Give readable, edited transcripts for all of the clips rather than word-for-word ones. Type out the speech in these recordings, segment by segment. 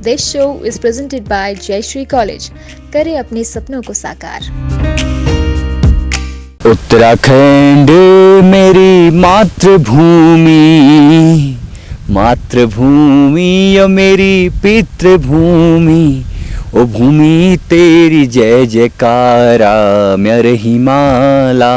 This show is presented by Jayashree College. करें अपने सपनों को साकार। उत्तराखंड मेरी मातृभूमि, मातृभूमि ओ मेरी पितृभूमि, ओ भूमि तेरी जय जयकारा मेरे हिमाला,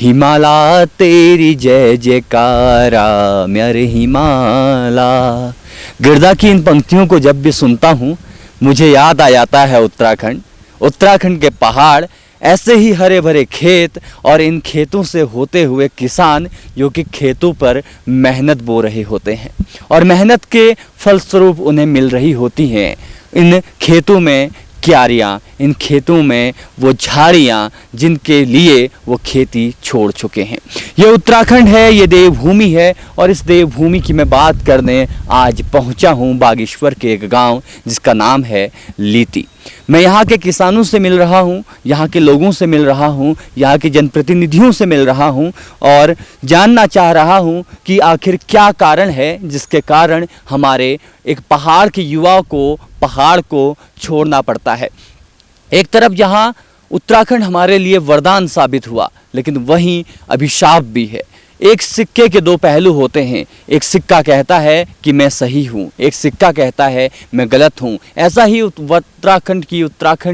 हिमाला तेरी जय जयकारा मेरे हिमाला। गिरदा की इन पंक्तियों को जब भी सुनता हूँ मुझे याद आ जाता है उत्तराखंड। उत्तराखंड के पहाड़, ऐसे ही हरे भरे खेत और इन खेतों से होते हुए किसान जो कि खेतों पर मेहनत बो रहे होते हैं और मेहनत के फलस्वरूप उन्हें मिल रही होती हैं इन खेतों में क्यारियाँ, इन खेतों में वो झाड़ियाँ जिनके लिए वो खेती छोड़ चुके हैं। ये उत्तराखंड है, ये देवभूमि है और इस देवभूमि की मैं बात करने आज पहुँचा हूँ बागेश्वर के एक गांव जिसका नाम है लीती। मैं यहाँ के किसानों से मिल रहा हूँ, यहाँ के लोगों से मिल रहा हूँ, यहाँ के जनप्रतिनिधियों से मिल रहा हूँ और जानना चाह रहा हूँ कि आखिर क्या कारण है जिसके कारण हमारे एक पहाड़ के युवा को पहाड़ को छोड़ना पड़ता है। एक तरफ जहाँ उत्तराखंड हमारे लिए वरदान साबित हुआ, लेकिन वहीं अभिशाप भी है। एक सिक्के के दो पहलू होते हैं, एक सिक्का कहता है कि मैं सही हूँ, एक सिक्का कहता है मैं गलत हूँ। ऐसा ही उत्तराखंड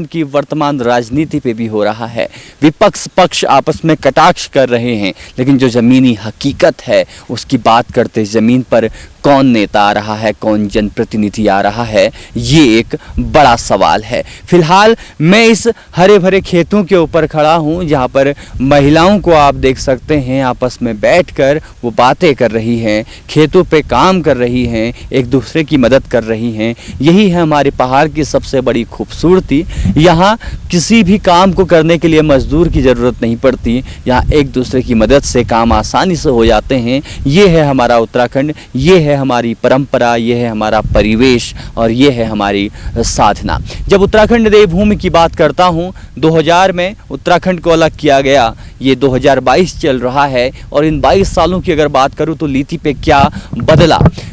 की वर्तमान राजनीति पे भी हो रहा है। विपक्ष पक्ष आपस में कटाक्ष कर रहे हैं, लेकिन जो ज़मीनी हकीकत है उसकी बात करते ज़मीन पर कौन नेता आ रहा है, कौन जनप्रतिनिधि आ रहा है, ये एक बड़ा सवाल है। फिलहाल मैं इस हरे भरे खेतों के ऊपर खड़ा हूँ जहाँ पर महिलाओं को आप देख सकते हैं आपस में बैठकर वो बातें कर रही हैं, खेतों पे काम कर रही हैं, एक दूसरे की मदद कर रही हैं। यही है हमारे पहाड़ की सबसे बड़ी खूबसूरती। यहाँ किसी भी काम को करने के लिए मजदूर की ज़रूरत नहीं पड़ती, यहाँ एक दूसरे की मदद से काम आसानी से हो जाते हैं। ये है हमारा उत्तराखंड, ये है हमारी परंपरा, ये है हमारा परिवेश और ये है हमारी साधना। जब उत्तराखंड देवभूमि की बात करता हूँ, 2000 में उत्तराखंड को अलग किया गया, ये 2022 चल रहा है और इन 22 सालों की अगर बात करूँ तो लीती पे क्या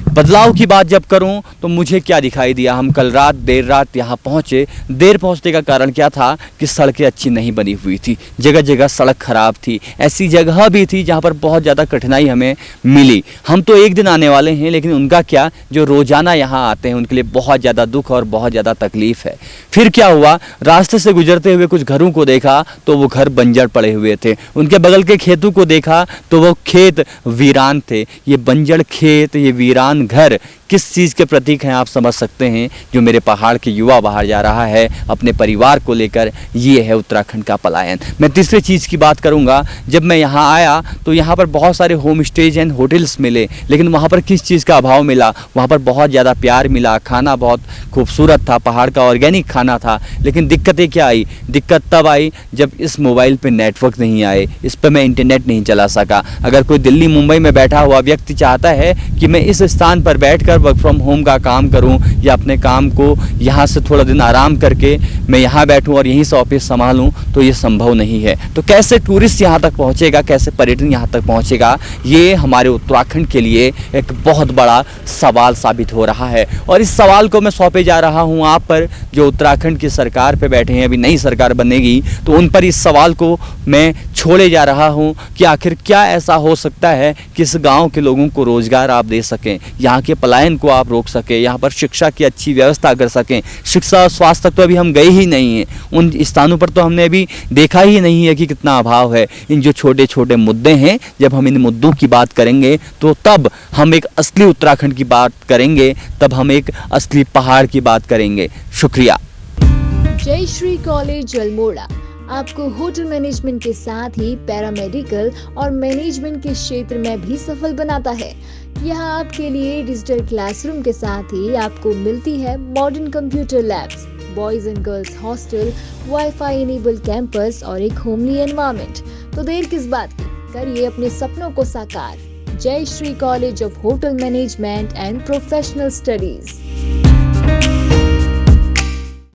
बदलाव की बात जब करूं तो मुझे क्या दिखाई दिया। हम कल रात देर रात यहाँ पहुँचे। देर पहुँचने का कारण क्या था कि सड़कें अच्छी नहीं बनी हुई थी, जगह जगह सड़क खराब थी। ऐसी जगह भी थी जहाँ पर बहुत ज़्यादा कठिनाई हमें मिली। हम तो एक दिन आने वाले हैं, लेकिन उनका क्या, जो रोज़ाना यहाँ आते हैं उनके लिए बहुत ज़्यादा दुख और बहुत ज़्यादा तकलीफ़ है। फिर क्या हुआ, रास्ते से गुजरते हुए कुछ घरों को देखा तो वो घर बंजर पड़े हुए थे। उनके बगल के खेतों को देखा तो वो खेत वीरान थे। ये बंजर खेत, ये वीरान घर किस चीज़ के प्रतीक हैं आप समझ सकते हैं। जो मेरे पहाड़ के युवा बाहर जा रहा है अपने परिवार को लेकर, ये है उत्तराखंड का पलायन। मैं तीसरी चीज़ की बात करूंगा। जब मैं यहाँ आया तो यहाँ पर बहुत सारे होम स्टेज एंड होटल्स मिले, लेकिन वहाँ पर किस चीज़ का अभाव मिला, वहाँ पर बहुत ज़्यादा प्यार मिला, खाना बहुत खूबसूरत था, पहाड़ का ऑर्गेनिक खाना था। लेकिन दिक्कतें क्या आई, दिक्कत तब आई जब इस मोबाइल पर नेटवर्क नहीं आए, इस पर मैं इंटरनेट नहीं चला सका। अगर कोई दिल्ली मुंबई में बैठा हुआ व्यक्ति चाहता है कि मैं इस स्थान पर बैठकर वर्क फ्रॉम होम का काम करूं या अपने काम को यहां से थोड़ा दिन आराम करके मैं यहां बैठूं और यहीं से ऑफिस संभालूं, तो ये संभव नहीं है। तो कैसे टूरिस्ट यहां तक पहुंचेगा, कैसे पर्यटन यहां तक पहुंचेगा, ये हमारे उत्तराखंड के लिए एक बहुत बड़ा सवाल साबित हो रहा है। और इस सवाल को मैं सौंपे जा रहा हूं आप पर, जो उत्तराखंड की सरकार पे बैठे हैं। अभी नई सरकार बनेगी तो उन पर इस सवाल को मैं छोड़े जा रहा हूं कि आखिर क्या ऐसा हो सकता है कि इस गाँव के लोगों को रोजगार आप दे सकें, यहाँ के पलायन को आप रोक सके, यहाँ पर शिक्षा की अच्छी व्यवस्था कर सकें। शिक्षा और स्वास्थ्य तक तो अभी हम गए ही नहीं हैं, उन स्थानों पर तो हमने अभी देखा ही नहीं है कि कितना अभाव है। इन जो छोटे छोटे मुद्दे हैं, जब हम इन मुद्दों की बात करेंगे तो तब हम एक असली उत्तराखंड की बात करेंगे, तब हम एक असली पहाड़ की बात करेंगे। शुक्रिया। जयश्री कॉलेज अल्मोड़ा आपको होटल मैनेजमेंट के साथ ही पैरामेडिकल और मैनेजमेंट के क्षेत्र में भी सफल बनाता है। यहाँ आपके लिए डिजिटल क्लासरूम के साथ ही आपको मिलती है modern computer labs, boys and girls hostel, wifi enable campus और एक होमली एनवायरनमेंट। तो देर किस बात की, करिए अपने सपनों को साकार। Jayshree college of hotel management and professional studies.